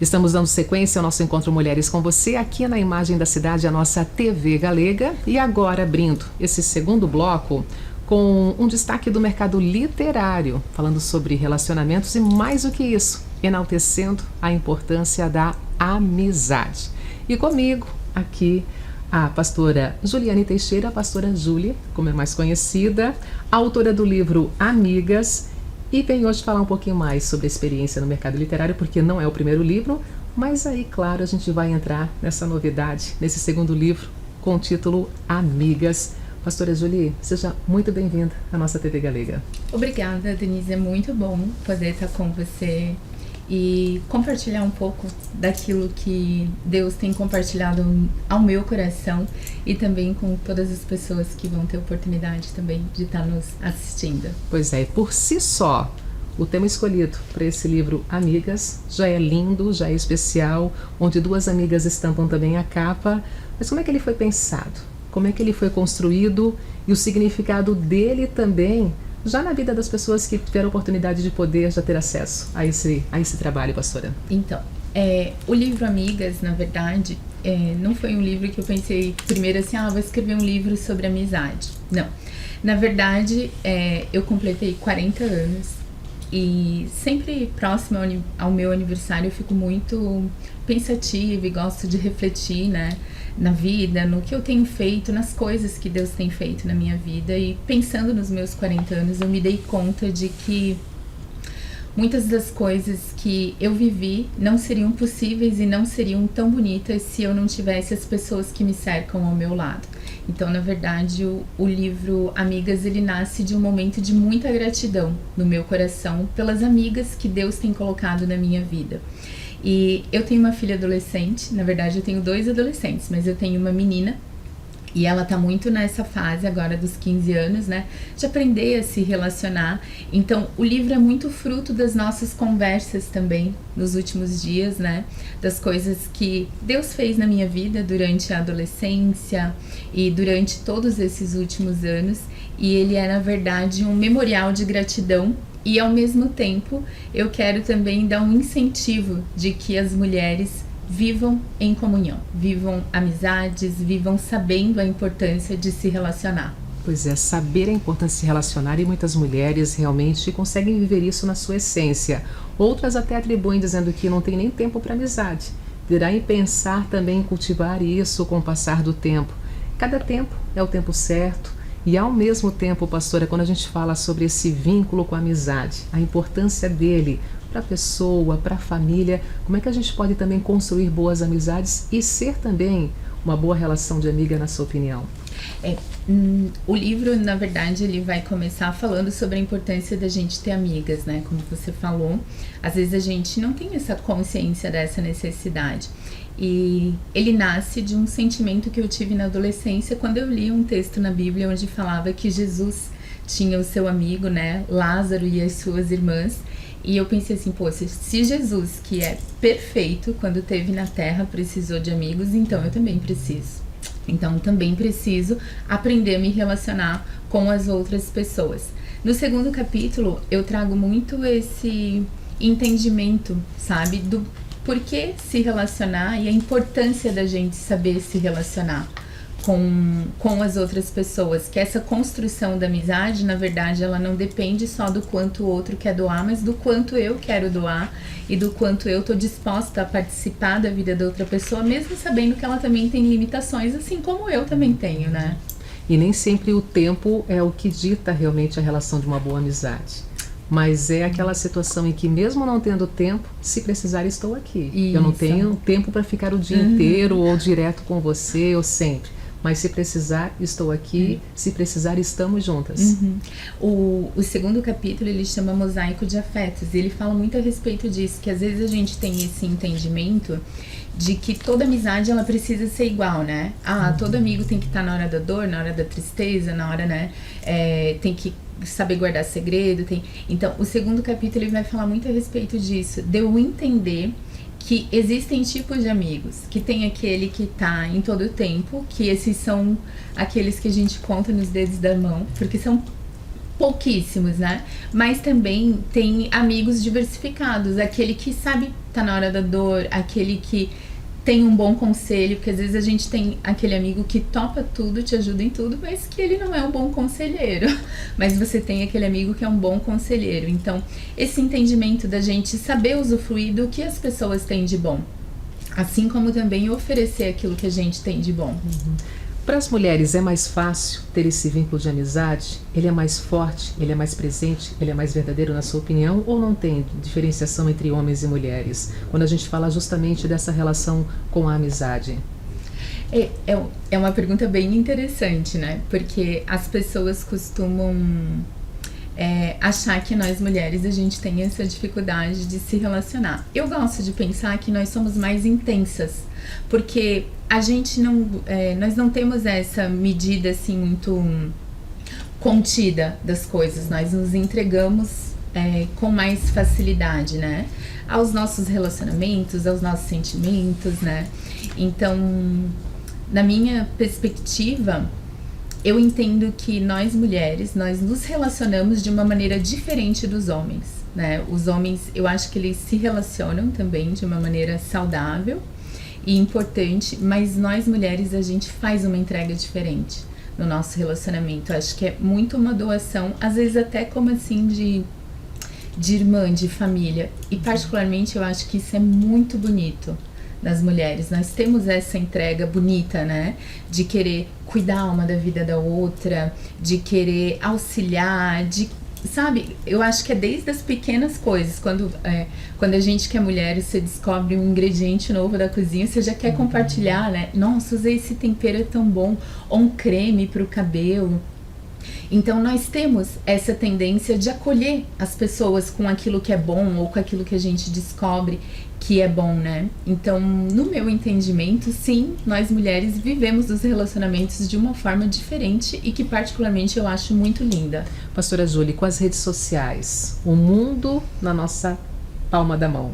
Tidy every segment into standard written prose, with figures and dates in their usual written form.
Estamos dando sequência ao nosso encontro Mulheres com Você, aqui na Imagem da Cidade, a nossa TV Galega. E agora abrindo esse segundo bloco com um destaque do mercado literário, falando sobre relacionamentos e mais do que isso, enaltecendo a importância da amizade. E comigo aqui a pastora Juliane Teixeira, a pastora Júlia, como é mais conhecida, autora do livro Amigas, e vem hoje falar um pouquinho mais sobre a experiência no mercado literário, porque não é o primeiro livro, mas aí, claro, a gente vai entrar nessa novidade, nesse segundo livro, com o título Amigas. Pastora Julie, seja muito bem-vinda à nossa TV Galega. Obrigada, Denise, é muito bom poder estar com você e compartilhar um pouco daquilo que Deus tem compartilhado ao meu coração e também com todas as pessoas que vão ter oportunidade também de estar nos assistindo. Pois é, por si só, o tema escolhido para esse livro Amigas já é lindo, já é especial, onde duas amigas estampam também a capa. Mas como é que ele foi pensado? Como é que ele foi construído e o significado dele também já na vida das pessoas que tiveram a oportunidade de poder já ter acesso a esse trabalho, pastora? Então, o livro Amigas, na verdade, não foi um livro que eu pensei primeiro assim, vou escrever um livro sobre amizade. Não. Na verdade, eu completei 40 anos e sempre próximo ao meu aniversário eu fico muito pensativa e gosto de refletir, né, na vida, no que eu tenho feito, nas coisas que Deus tem feito na minha vida. E pensando nos meus 40 anos, eu me dei conta de que muitas das coisas que eu vivi não seriam possíveis e não seriam tão bonitas se eu não tivesse as pessoas que me cercam ao meu lado. Então, na verdade, o livro Amigas, ele nasce de um momento de muita gratidão no meu coração pelas amigas que Deus tem colocado na minha vida. E eu tenho uma filha adolescente, na verdade eu tenho 2 adolescentes, mas eu tenho uma menina e ela tá muito nessa fase agora dos 15 anos, né, de aprender a se relacionar. Então o livro é muito fruto das nossas conversas também nos últimos dias, né, das coisas que Deus fez na minha vida durante a adolescência e durante todos esses últimos anos. E ele é, na verdade, um memorial de gratidão. E ao mesmo tempo, eu quero também dar um incentivo de que as mulheres vivam em comunhão, vivam amizades, vivam sabendo a importância de se relacionar. Pois é, saber a importância de se relacionar, e muitas mulheres realmente conseguem viver isso na sua essência. Outras até atribuem dizendo que não tem nem tempo para amizade. Dirá em pensar também em cultivar isso com o passar do tempo. Cada tempo é o tempo certo. E ao mesmo tempo, pastora, quando a gente fala sobre esse vínculo com a amizade, a importância dele para a pessoa, para a família, como é que a gente pode também construir boas amizades e ser também uma boa relação de amiga, na sua opinião? O livro, na verdade, ele vai começar falando sobre a importância da gente ter amigas, né? Como você falou, às vezes a gente não tem essa consciência dessa necessidade. E ele nasce de um sentimento que eu tive na adolescência quando eu li um texto na Bíblia onde falava que Jesus tinha o seu amigo, né, Lázaro, e as suas irmãs. E eu pensei assim, se Jesus, que é perfeito quando esteve na terra, precisou de amigos, então eu também preciso. Então também preciso aprender a me relacionar com as outras pessoas. No segundo capítulo, eu trago muito esse entendimento, sabe, do por que se relacionar e a importância da gente saber se relacionar com as outras pessoas, que essa construção da amizade, na verdade, ela não depende só do quanto o outro quer doar, mas do quanto eu quero doar e do quanto eu tô disposta a participar da vida da outra pessoa, mesmo sabendo que ela também tem limitações, assim como eu também tenho, né? E nem sempre o tempo é o que dita realmente a relação de uma boa amizade. Mas é aquela situação em que, mesmo não tendo tempo, se precisar, estou aqui. Isso. Eu não tenho tempo para ficar o dia inteiro ou direto com você ou sempre. Mas se precisar, estou aqui. Se precisar, estamos juntas. O segundo capítulo, ele chama Mosaico de Afetos. E ele fala muito a respeito disso, que às vezes a gente tem esse entendimento de que toda amizade, ela precisa ser igual, né? Todo amigo tem que estar na hora da dor, na hora da tristeza, na hora, né? Tem que saber guardar segredo. Então, o segundo capítulo, ele vai falar muito a respeito disso. De eu entender que existem tipos de amigos, que tem aquele que tá em todo o tempo, que esses são aqueles que a gente conta nos dedos da mão, porque são pouquíssimos, né? Mas também tem amigos diversificados, aquele que sabe tá na hora da dor, aquele que tem um bom conselho, porque às vezes a gente tem aquele amigo que topa tudo, te ajuda em tudo, mas que ele não é um bom conselheiro. Mas você tem aquele amigo que é um bom conselheiro. Então, esse entendimento da gente saber usufruir do que as pessoas têm de bom, assim como também oferecer aquilo que a gente tem de bom. Para as mulheres é mais fácil ter esse vínculo de amizade? Ele é mais forte, ele é mais presente, ele é mais verdadeiro na sua opinião? Ou não tem diferenciação entre homens e mulheres? Quando a gente fala justamente dessa relação com a amizade. É uma pergunta bem interessante, né? Porque as pessoas costumam achar que nós mulheres a gente tem essa dificuldade de se relacionar. Eu gosto de pensar que nós somos mais intensas, porque a gente nós não temos essa medida assim muito contida das coisas, nós nos entregamos com mais facilidade, né? Aos nossos relacionamentos, aos nossos sentimentos, né? Então, na minha perspectiva, eu entendo que nós mulheres, nós nos relacionamos de uma maneira diferente dos homens, né? Os homens, eu acho que eles se relacionam também de uma maneira saudável e importante, mas nós mulheres, a gente faz uma entrega diferente no nosso relacionamento. Eu acho que é muito uma doação, às vezes até como assim de irmã, de família. E particularmente eu acho que isso é muito bonito nas mulheres. Nós temos essa entrega bonita, né? De querer cuidar uma da vida da outra, de querer auxiliar, sabe? Eu acho que é desde as pequenas coisas. Quando a gente que é mulher e você descobre um ingrediente novo da cozinha, você já quer compartilhar, né? Nossa, usei esse tempero, é tão bom. Ou um creme pro cabelo. Então nós temos essa tendência de acolher as pessoas com aquilo que é bom ou com aquilo que a gente descobre que é bom, né? Então, no meu entendimento, sim, nós mulheres vivemos os relacionamentos de uma forma diferente e que particularmente eu acho muito linda. Pastora Júlia, com as redes sociais, o mundo na nossa palma da mão,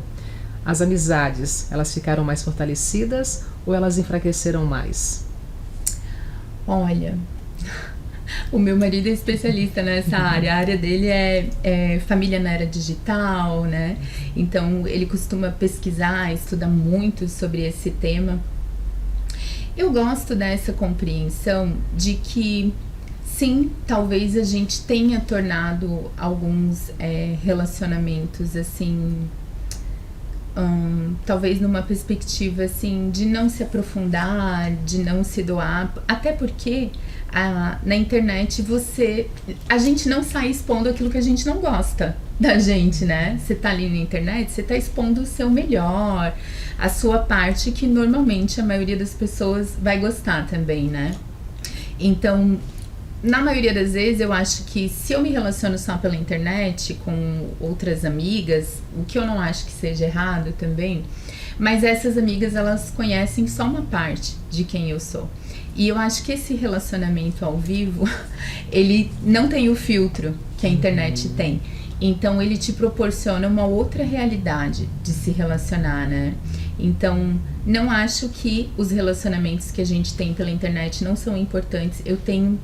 as amizades, elas ficaram mais fortalecidas ou elas enfraqueceram mais? Olha, o meu marido é especialista nessa área. A área dele é família na era digital, né? Então, ele costuma pesquisar, estudar muito sobre esse tema. Eu gosto dessa compreensão de que, sim, talvez a gente tenha tornado alguns relacionamentos, assim, talvez numa perspectiva, assim, de não se aprofundar, de não se doar, até porque na internet a gente não sai expondo aquilo que a gente não gosta da gente, né? Você tá ali na internet, você tá expondo o seu melhor, a sua parte que normalmente a maioria das pessoas vai gostar também, né? Então, na maioria das vezes, eu acho que se eu me relaciono só pela internet com outras amigas, o que eu não acho que seja errado também, mas essas amigas, elas conhecem só uma parte de quem eu sou. E eu acho que esse relacionamento ao vivo, ele não tem o filtro que a internet tem. Então, ele te proporciona uma outra realidade de se relacionar, né? Então, não acho que os relacionamentos que a gente tem pela internet não são importantes. Eu tenho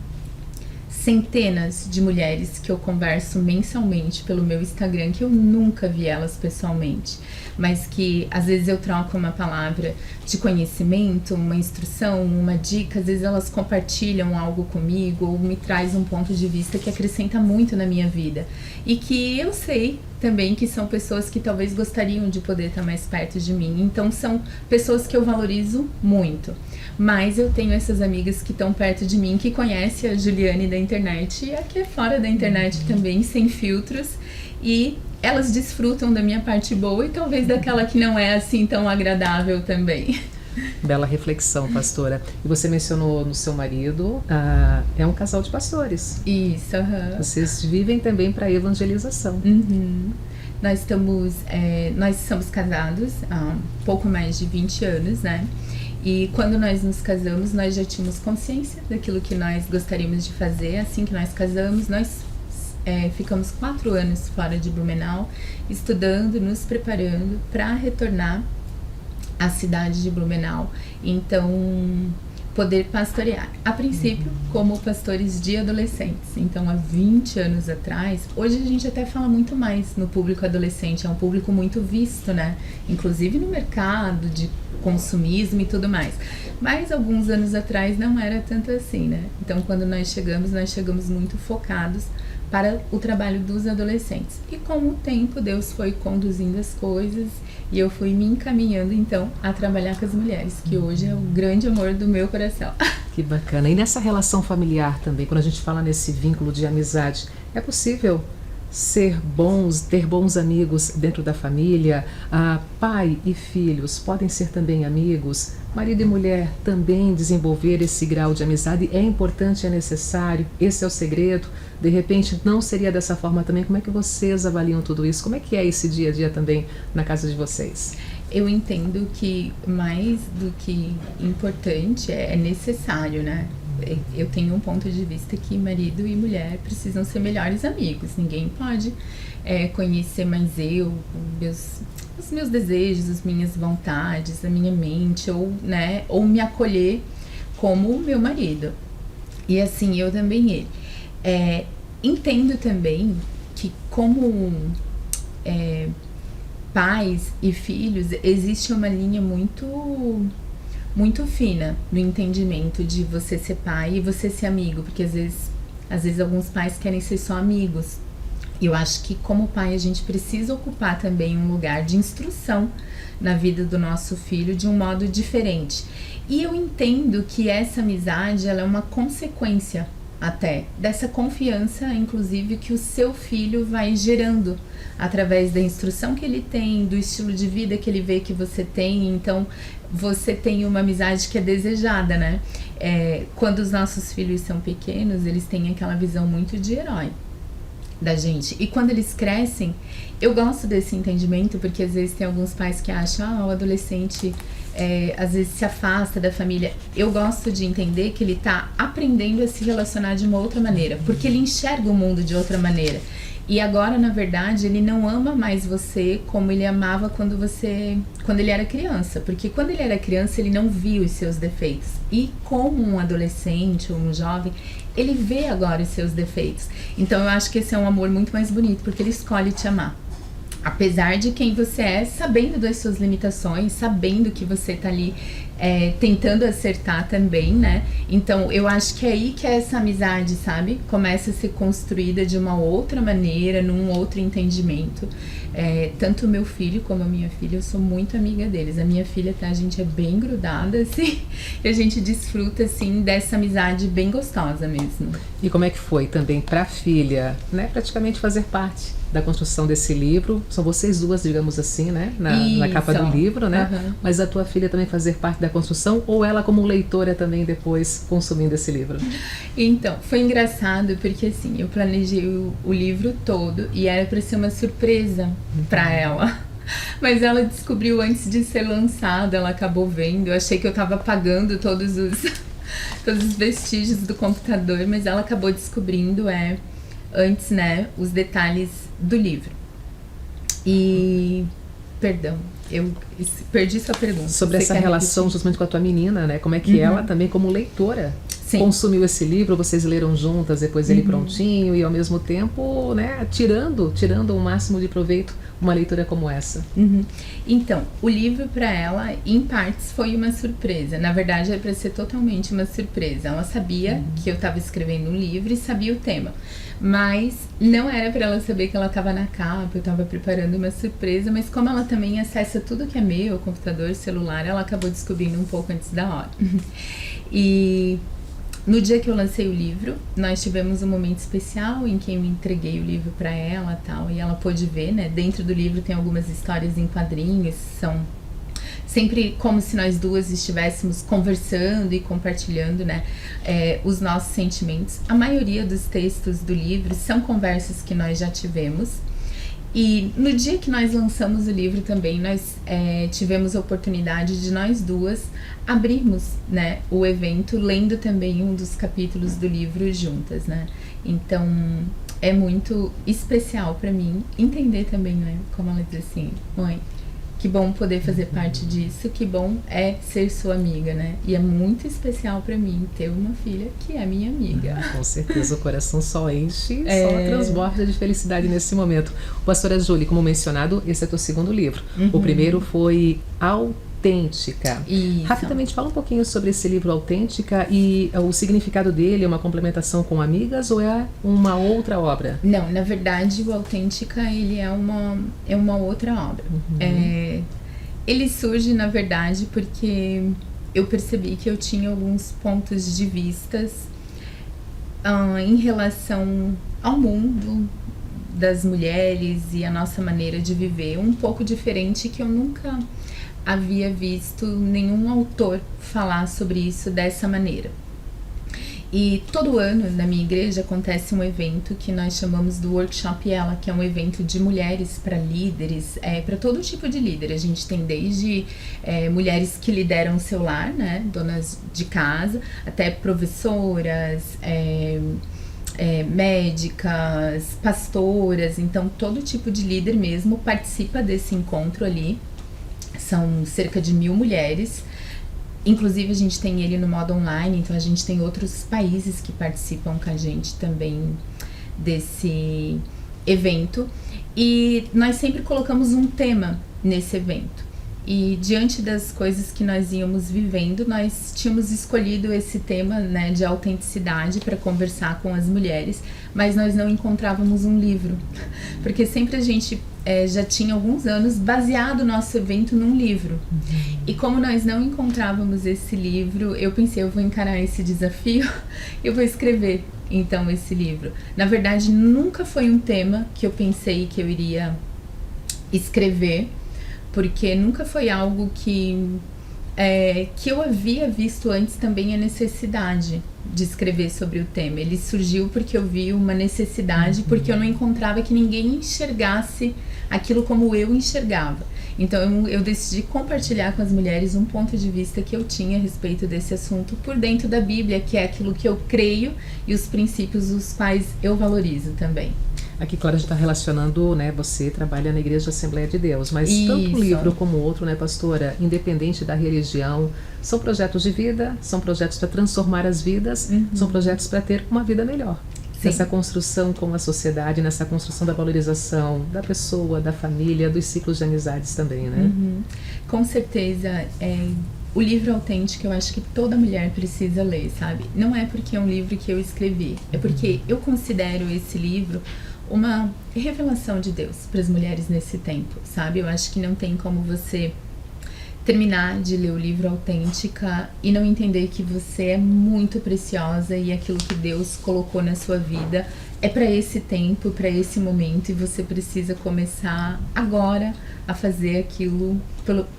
centenas de mulheres que eu converso mensalmente pelo meu Instagram, que eu nunca vi elas pessoalmente, mas que às vezes eu troco uma palavra de conhecimento, uma instrução, uma dica, às vezes elas compartilham algo comigo ou me traz um ponto de vista que acrescenta muito na minha vida e que eu sei também que são pessoas que talvez gostariam de poder estar mais perto de mim. Então são pessoas que eu valorizo muito. Mas eu tenho essas amigas que estão perto de mim, que conhecem a Juliane da internet e a que é fora da internet também, sem filtros. E elas desfrutam da minha parte boa e talvez daquela que não é assim tão agradável também. Bela reflexão, pastora. E você mencionou no seu marido, é um casal de pastores. Isso, Vocês vivem também para evangelização. Nós somos casados há pouco mais de 20 anos, né? E quando nós nos casamos, nós já tínhamos consciência daquilo que nós gostaríamos de fazer. Assim que nós casamos, nós ficamos 4 anos fora de Blumenau, estudando, nos preparando para retornar à cidade de Blumenau. Então, poder pastorear. A princípio, como pastores de adolescentes. Então, há 20 anos atrás, hoje a gente até fala muito mais no público adolescente, é um público muito visto, né? Inclusive no mercado de consumismo e tudo mais. Mas alguns anos atrás não era tanto assim, né? Então, quando nós chegamos muito focados para o trabalho dos adolescentes. E com o tempo, Deus foi conduzindo as coisas e eu fui me encaminhando, então, a trabalhar com as mulheres, que hoje é o grande amor do meu coração. Que bacana. E nessa relação familiar também, quando a gente fala nesse vínculo de amizade, é possível ter bons amigos dentro da família? Pai e filhos podem ser também amigos? Marido e mulher também desenvolver esse grau de amizade é importante, é necessário? Esse é o segredo? De repente não seria dessa forma também? Como é que vocês avaliam tudo isso? Como é que é esse dia a dia também na casa de vocês? Eu entendo que mais do que importante é necessário, né? Eu tenho um ponto de vista que marido e mulher precisam ser melhores amigos. Ninguém pode conhecer mais os meus desejos, as minhas vontades, a minha mente, ou me acolher como o meu marido. E assim, eu também ele. Entendo também que como pais e filhos, existe uma linha muito fina no entendimento de você ser pai e você ser amigo, porque às vezes alguns pais querem ser só amigos. E eu acho que como pai a gente precisa ocupar também um lugar de instrução na vida do nosso filho de um modo diferente. E eu entendo que essa amizade, ela é uma consequência até dessa confiança, inclusive, que o seu filho vai gerando através da instrução que ele tem, do estilo de vida que ele vê que você tem. Então, você tem uma amizade que é desejada, né? Quando os nossos filhos são pequenos, eles têm aquela visão muito de herói da gente. E quando eles crescem, eu gosto desse entendimento, porque às vezes tem alguns pais que acham, o adolescente às vezes se afasta da família. Eu gosto de entender que ele tá aprendendo a se relacionar de uma outra maneira, porque ele enxerga o mundo de outra maneira. E agora, na verdade, ele não ama mais você como ele amava quando ele era criança. Porque quando ele era criança, ele não via os seus defeitos. E como um adolescente ou um jovem, ele vê agora os seus defeitos. Então, eu acho que esse é um amor muito mais bonito, porque ele escolhe te amar. Apesar de quem você é, sabendo das suas limitações, sabendo que você tá ali tentando acertar também, né? Então, eu acho que é aí que essa amizade, sabe? Começa a ser construída de uma outra maneira, num outro entendimento. Tanto o meu filho como a minha filha, eu sou muito amiga deles. A minha filha, tá? A gente é bem grudada, assim. E a gente desfruta, assim, dessa amizade bem gostosa mesmo. E como é que foi também pra filha, né? Praticamente fazer parte da construção desse livro. São vocês duas, digamos assim, né? Na capa do livro, né? Uhum. Mas a tua filha também fazer parte da construção, ou ela como leitora também depois consumindo esse livro? Então, foi engraçado porque assim, eu planejei o livro todo e era para ser uma surpresa para ela. Mas ela descobriu antes de ser lançado, ela acabou vendo. Eu achei que eu tava apagando todos os vestígios do computador, mas ela acabou descobrindo antes, né, os detalhes do livro. E perdão, eu perdi sua pergunta. Sobre essa relação justamente com a tua menina, né? Como é que ela também, como leitora, consumiu esse livro? Vocês leram juntas, depois ele prontinho, e ao mesmo tempo, né, tirando o máximo de proveito uma leitura como essa. Então, o livro para ela, em partes, foi uma surpresa. Na verdade, era para ser totalmente uma surpresa. Ela sabia que eu estava escrevendo um livro e sabia o tema. Mas não era para ela saber que ela estava na capa, eu estava preparando uma surpresa, mas como ela também acessa tudo que é meu, computador, celular, ela acabou descobrindo um pouco antes da hora. E no dia que eu lancei o livro, nós tivemos um momento especial em que eu entreguei o livro para ela tal, e ela pôde ver, né? Dentro do livro tem algumas histórias em quadrinhos, são sempre como se nós duas estivéssemos conversando e compartilhando, né, os nossos sentimentos. A maioria dos textos do livro são conversas que nós já tivemos. E no dia que nós lançamos o livro também, nós tivemos a oportunidade de nós duas abrirmos, né, o evento lendo também um dos capítulos do livro juntas, né. Então, é muito especial para mim entender também, né, como ela diz assim, mãe, Que bom poder fazer parte disso, que bom é ser sua amiga, né? E é muito especial para mim ter uma filha que é minha amiga. Com certeza, o coração só enche, só transborda de felicidade nesse momento. Pastora Júlia, como mencionado, esse é teu segundo livro. O primeiro foi Autêntica. Isso. Rapidamente, fala um pouquinho sobre esse livro Autêntica e o significado dele. É uma complementação com Amigas ou é uma outra obra? Não, na verdade, o Autêntica, ele é uma outra obra. Ele surge, na verdade, porque eu percebi que eu tinha alguns pontos de vistas em relação ao mundo das mulheres e a nossa maneira de viver, um pouco diferente, que eu nunca havia visto nenhum autor falar sobre isso dessa maneira. E todo ano na minha igreja acontece um evento que nós chamamos do Workshop Ela, que é um evento de mulheres para líderes, para todo tipo de líder. A gente tem desde mulheres que lideram o seu lar, né, donas de casa, até professoras, médicas, pastoras. Então todo tipo de líder mesmo participa desse encontro ali. São cerca de 1000 mulheres. Inclusive a gente tem ele no modo online, então a gente tem outros países que participam com a gente também desse evento. E nós sempre colocamos um tema nesse evento. E diante das coisas que nós íamos vivendo, nós tínhamos escolhido esse tema, né, de autenticidade para conversar com as mulheres, mas nós não encontrávamos um livro, porque sempre a gente já tinha alguns anos baseado o nosso evento num livro. E como nós não encontrávamos esse livro, eu pensei, eu vou encarar esse desafio, eu vou escrever então esse livro. Na verdade, nunca foi um tema que eu pensei que eu iria escrever, porque nunca foi algo que eu havia visto antes também a necessidade de escrever sobre o tema. Ele surgiu porque eu vi uma necessidade, porque eu não encontrava que ninguém enxergasse aquilo como eu enxergava. Então eu decidi compartilhar com as mulheres um ponto de vista que eu tinha a respeito desse assunto por dentro da Bíblia, que é aquilo que eu creio e os princípios os quais eu valorizo também. Aqui, claro, a gente está relacionando, né? Você trabalha na Igreja Assembleia de Deus, mas tanto um livro como o outro, né, pastora, independente da religião, são projetos de vida, são projetos para transformar as vidas, são projetos para ter uma vida melhor. Sim. Nessa construção com a sociedade, nessa construção da valorização da pessoa, da família, dos ciclos de amizades também, né? Com certeza, o livro autêntico eu acho que toda mulher precisa ler, sabe? Não é porque é um livro que eu escrevi, é porque eu considero esse livro uma revelação de Deus para as mulheres nesse tempo, sabe? Eu acho que não tem como você terminar de ler o livro Autêntica e não entender que você é muito preciosa e aquilo que Deus colocou na sua vida é para esse tempo, para esse momento, e você precisa começar agora a fazer aquilo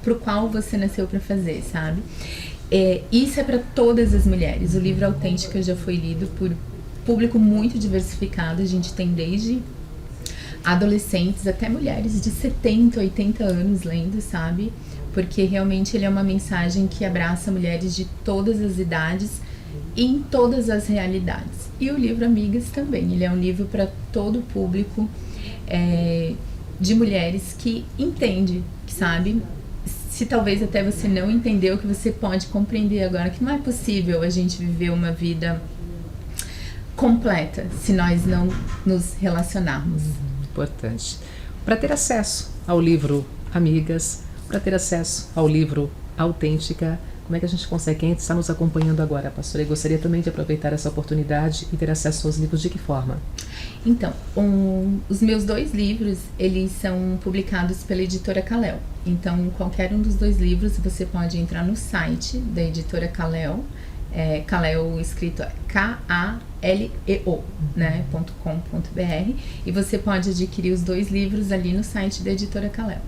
pro qual você nasceu para fazer, sabe? Isso é para todas as mulheres. O livro Autêntica já foi lido por público muito diversificado. A gente tem desde adolescentes até mulheres de 70, 80 anos lendo, sabe? Porque realmente ele é uma mensagem que abraça mulheres de todas as idades e em todas as realidades. E o livro Amigas também, ele é um livro para todo o público, de mulheres que entende, sabe? Se talvez até você não entendeu, que você pode compreender agora que não é possível a gente viver uma vida completa se nós não nos relacionarmos. Importante. Para ter acesso ao livro Amigas, para ter acesso ao livro Autêntica, como é que a gente consegue? Quem está nos acompanhando agora, pastora, eu gostaria também de aproveitar essa oportunidade e ter acesso aos livros de que forma? Então, os meus 2 livros, eles são publicados pela editora Kalel. Então, qualquer um dos 2 livros, você pode entrar no site da editora Kalel, Kalel escrito Kaleo, né, .com.br, e você pode adquirir os 2 livros ali no site da editora Kalel.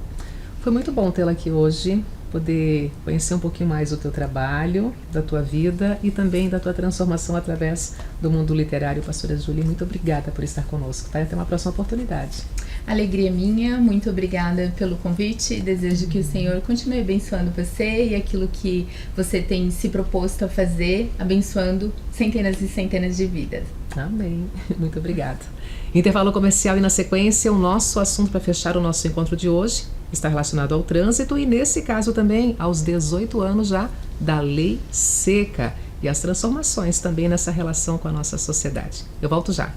Foi muito bom tê-la aqui hoje, poder conhecer um pouquinho mais do teu trabalho, da tua vida e também da tua transformação através do mundo literário. Pastora Júlia, muito obrigada por estar conosco, tá? Até uma próxima oportunidade. Alegria minha, muito obrigada pelo convite. Desejo que o Senhor continue abençoando você e aquilo que você tem se proposto a fazer, abençoando centenas e centenas de vidas. Amém. Muito obrigada. Intervalo comercial e na sequência o nosso assunto para fechar o nosso encontro de hoje. está relacionado ao trânsito e, nesse caso também, aos 18 anos já da Lei Seca e as transformações também nessa relação com a nossa sociedade. Eu volto já.